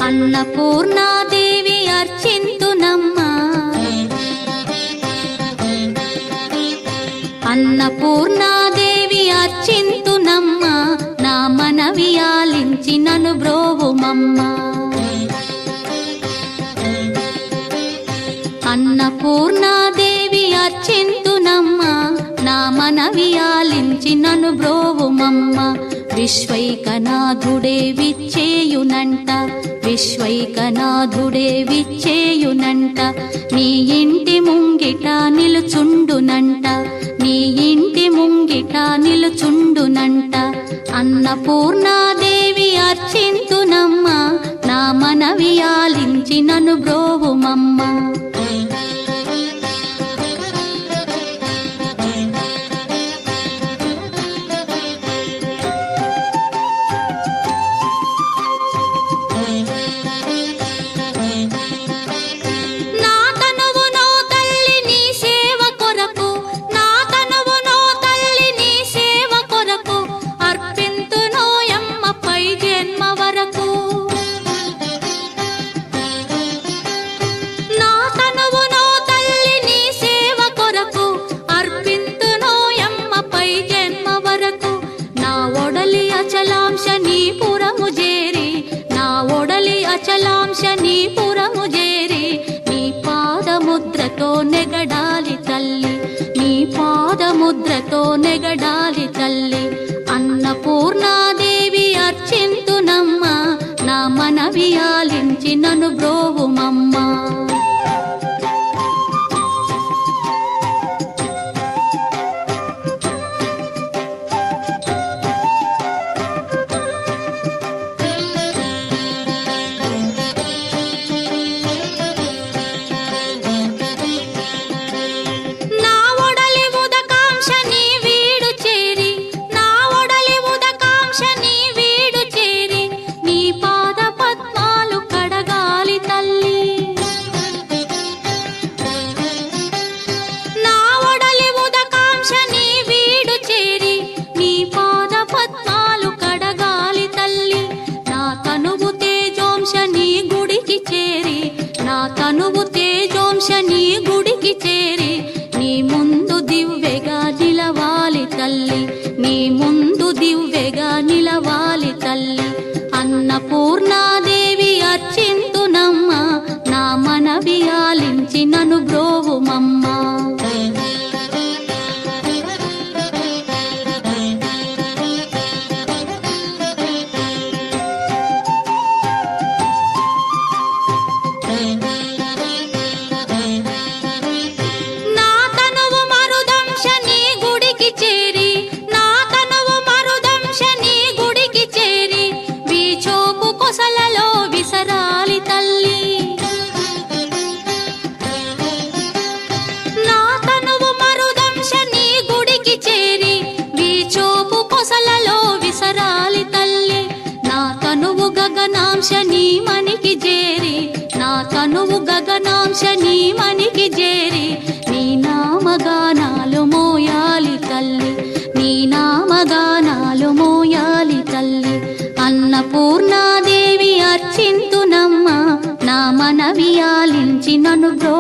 అన్నపూర్ణాదేవి అర్చింతునమ్మా, అన్నపూర్ణాదేవి అర్చింతునమ్మా, నా మనవి ఆలించి నన్ను బ్రోవుమమ్మా. అన్నపూర్ణాదేవి అర్చింతునమ్మా, నా మనవి ఆలించి నన్ను బ్రోవుమమ్మా. విశ్వైకనాథుడే విచ్చేయునంట, విశ్వైకనాథుడే విచ్చేయునంట, నీ ఇంటి ముంగిట నిలుచుండునంట, నీ ఇంటి ముంగిట నిలుచుండునంట. అన్నపూర్ణాదేవి అర్చింతునమ్మా, నా మనవి ఆలించి నన్ను బ్రోవుమమ్మా. అచలాంశనీపురము చేరి నీ పాదముద్రతో నెగడాలి తల్లి, నీ పాదముద్రతో నెగడాలి తల్లి. అన్నపూర్ణాదేవి అర్చింతునమ్మా, నా మనవి ఆలించి నన్ను బ్రోవుమమ్మా. తనువు తేజోంశని గుడికి చేరి నీ ముందు దివ్వెగా నిలవాలి తల్లి, నీ ముందు దివ్వెగా నిలవాలి తల్లి. అన్నపూర్ణాదేవి అర్చింతునమ్మా, నా మనవి ఆలించి నన్ను బ్రోవుమమ్మా. గగనాంశని మనికి చేరి, నా తనువు గగనాంశని మనికి చేరి నీ నామగానాలు మోయాలి తల్లి, నీ నామగానాలు మోయాలి తల్లి. అన్నపూర్ణాదేవి అర్చింతునమ్మా, నా మనవి ఆలించి నన్ను బ్రో